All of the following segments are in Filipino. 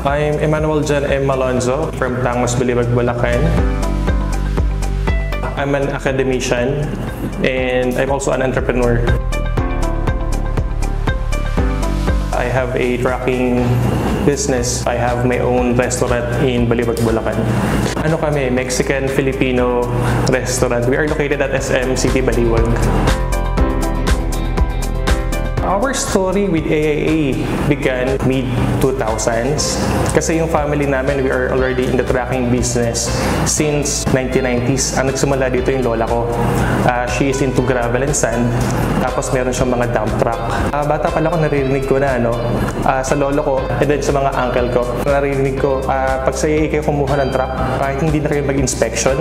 I'm Emmanuel Jan M. Malonzo from Tangos, Balibag, Bulacan. I'm an academician and I'm also an entrepreneur. I have a trucking business. I have my own restaurant in Balibag, Bulacan. Ano kami? Mexican-Filipino restaurant. We are located at SM City, Baliwag. Our story with AIA began mid-2000s kasi yung family namin, we are already in the trucking business since 1990s. Ang nagsimula dito yung lola ko. She is into gravel and sand, tapos meron siyang mga dump truck. Bata pala ko naririnig ko na sa lolo ko and then sa mga uncle ko. Naririnig ko, pag sa AIA kayo kumuha ng truck, kahit hindi na kayo mag-inspection,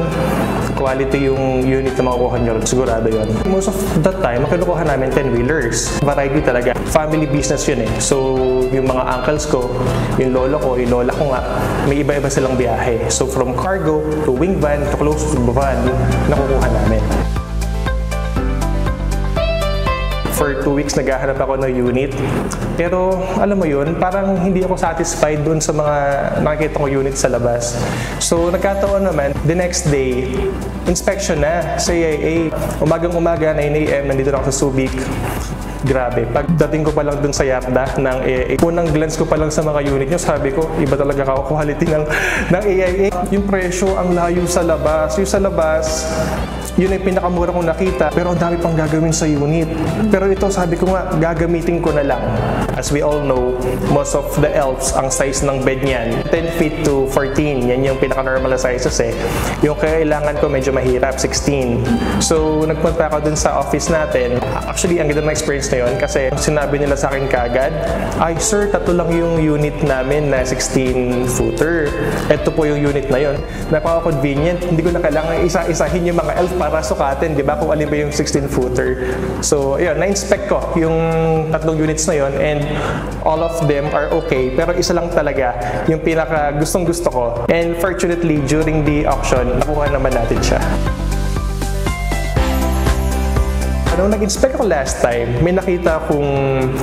quality yung unit na makukuha nyo, sigurado yun. Most of the time, makinukuha namin 10-wheelers. Variety talaga. Family business yun eh. So, yung mga uncles ko, yung lolo ko, yung lola ko nga, may iba-iba silang biyahe. So, from cargo to wing van to close to van, nakukuha namin. For 2 weeks, naghahanap ako ng unit. Pero, alam mo yun, parang hindi ako satisfied dun sa mga nakikita ko unit sa labas. So, nagkataon naman, the next day, inspection na sa AIA. Umagang-umaga, 9 AM, nandito na ako sa Subic. Grabe, pagdating ko pa lang dun sa yarda ng AIA, unang glance ko pa lang sa mga unit nyo, sabi ko, iba talaga quality ng AIA. Yung presyo, ang layo sa labas. Yung sa labas, yun ay pinakamura kong nakita, pero ang dami pang gagawin sa unit. Pero ito, sabi ko nga, gagamitin ko na lang. As we all know, most of the elves, ang size ng bed niyan, 10 feet to 14. Yan yung pinaka-normal na sizes eh. Yung kailangan ko medyo mahirap, 16. So, nagpunta ako dun sa office natin. Actually, ang ganda ng experience na yun kasi sinabi nila sa akin kagad, ay sir, 3 lang yung unit namin na 16-footer. Ito po yung unit na yun. Napaka-convenient. Hindi ko na kailangan isa-isahin yung mga elf para sukatin, di ba? Kung alin ba yung 16-footer. So, yun, na-inspect ko yung 3 units na yun and all of them are okay. Pero isa lang talaga yung pinaka gustong-gusto ko. And fortunately, during the auction, nakuha naman natin siya. Nung nag-inspect ako last time, may nakita akong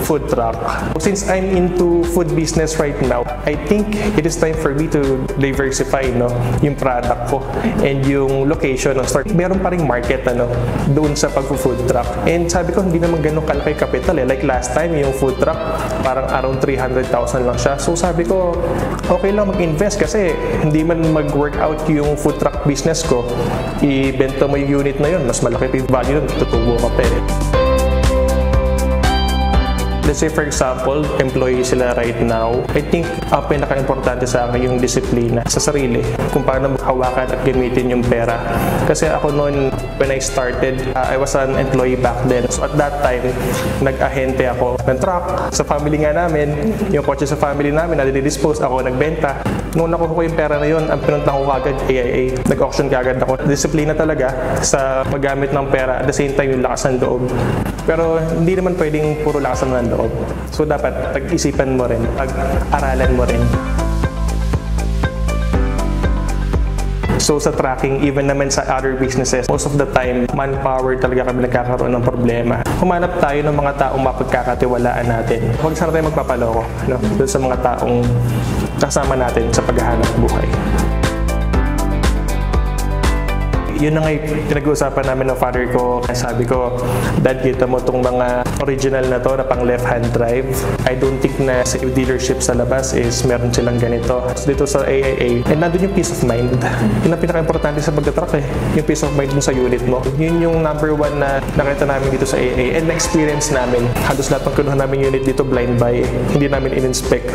food truck. Since I'm into food business right now, I think it is time for me to diversify yung product ko and yung location ng store. Meron pa ring market doon sa pag-food truck. And sabi ko, hindi naman ganun kalaki capital eh. Like last time, yung food truck, parang around 300,000 lang siya. So sabi ko, okay lang mag-invest kasi hindi man mag-work out yung food truck business ko. Ibenta mo yung unit na yun, mas malaki pa yung value nun, tutubo ka pa. Let's say for example, employee sila right now. I think ang pinaka-importante sa akin yung disiplina sa sarili. Kung paano hawakan at gamitin yung pera. Kasi ako noon, when I started, I was an employee back then. So at that time, nag-ahente ako ng truck. Sa family nga namin, yung kotse sa family namin, na-dispose ako, nagbenta. Noong nakuha ko yung pera na yun, ang pinunta ko kagad AIA. Nag-auction kagad ako. Disiplina talaga sa paggamit ng pera. At the same time, yung lakas ng loob. Pero hindi naman pwedeng puro lakas ng loob. So dapat pag-isipan mo rin, pag-aralan mo rin. So sa tracking, even naman sa other businesses, most of the time, manpower talaga kami nagkakaroon ng problema. Humanap tayo ng mga taong mapagkakatiwalaan natin. Huwag sana tayo magpapaloko doon sa mga taong kasama natin sa paghahanap buhay. Yun na nga pinag-uusapan namin ng father ko. Sabi ko, Dad, kita mo itong mga original na to na pang left-hand drive. I don't think na sa dealership sa labas is meron silang ganito. So dito sa AIA, and nandun yung peace of mind. Yun ang pinaka-importante sa pagka-truck eh. Yung peace of mind mo sa unit mo. Yun yung number 1 na nakita namin dito sa AIA. And na-experience namin. Halos lahat ng kinuha namin unit dito blind buy. Hindi namin in-inspect.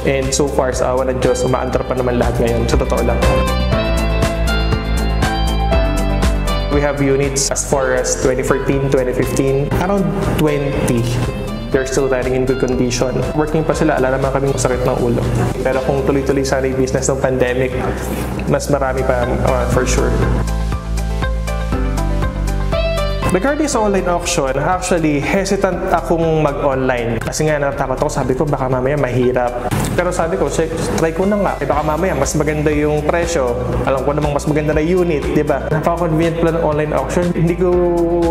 And so far, sa awa ng Diyos, umaandar pa naman lahat ngayon. Sa totoo lang. We have units as far as 2014, 2015, around 20. They're still running in good condition. Working pa sila, ala naman kaming sakit ng ulo. Pero kung tuloy-tuloy sana yung business ng pandemic, mas marami pa for sure. Regarding sa online auction, actually, hesitant akong mag-online. Kasi nga, natakot ako. Sabi ko, baka mamaya mahirap. Pero sabi ko, try ko na nga. Baka mamaya, mas maganda yung presyo. Alam ko namang mas maganda na unit, di ba? Napaka-convenient pala ng online auction. Hindi ko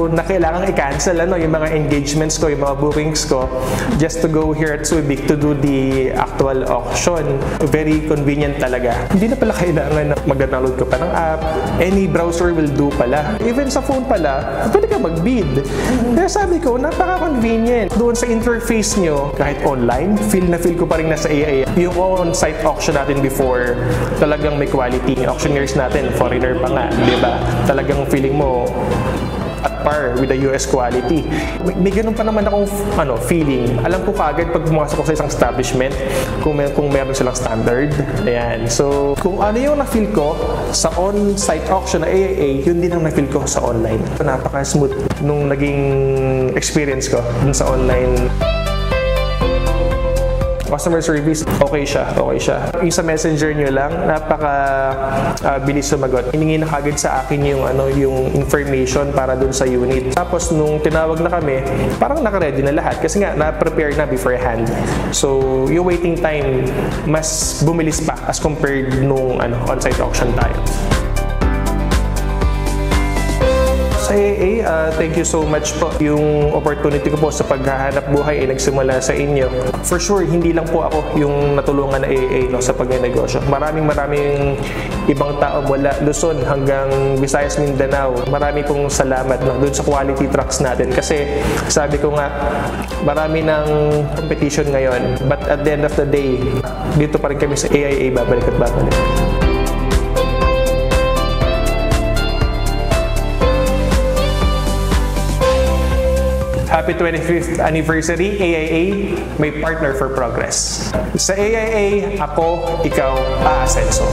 na kailangan i-cancel yung mga engagements ko, yung mga bookings ko, just to go here at Subic to do the actual auction. Very convenient talaga. Hindi na pala kailangan na mag-download ko pa ng app. Any browser will do pala. Even sa phone pala, pwede ka mag-bid. Kaya sabi ko, napaka-convenient. Doon sa interface nyo, kahit online, feel na feel ko pa rin nasa AIA. Yung on-site auction natin before, talagang may quality. Yung auctioneers natin, foreigner pa nga, di ba? Talagang feeling mo at par with the US quality. May ganun pa naman akong feeling. Alam ko kaagad pag pumasok ko sa isang establishment kung meron silang standard. Ayan. So, kung ano yung na-feel ko sa on-site auction na AIA, yun din ang na-feel ko sa online. Napaka-smooth nung naging experience ko dun sa online. Customer service, okay siya. Yung sa messenger nyo lang, bilis sumagot. Hiningi na kagad sa akin yung information para dun sa unit. Tapos nung tinawag na kami, parang naka-ready na lahat kasi nga na-prepare na beforehand. So, yung waiting time mas bumilis pa as compared nung on-site auction tayo. Sa AIA, thank you so much po. Yung opportunity ko po sa paghahanap buhay ay nagsimula sa inyo. For sure, hindi lang po ako yung natulungan na AIA sa pagnegosyo. Maraming ibang tao mula Luzon hanggang Visayas, Mindanao. Marami pong salamat doon sa quality trucks natin. Kasi sabi ko nga, marami ng competition ngayon. But at the end of the day, dito pa rin kami sa AIA, babalik at babalik. Happy 25th anniversary, AIA, may partner for progress. Sa AIA, ako, ikaw, aasenso.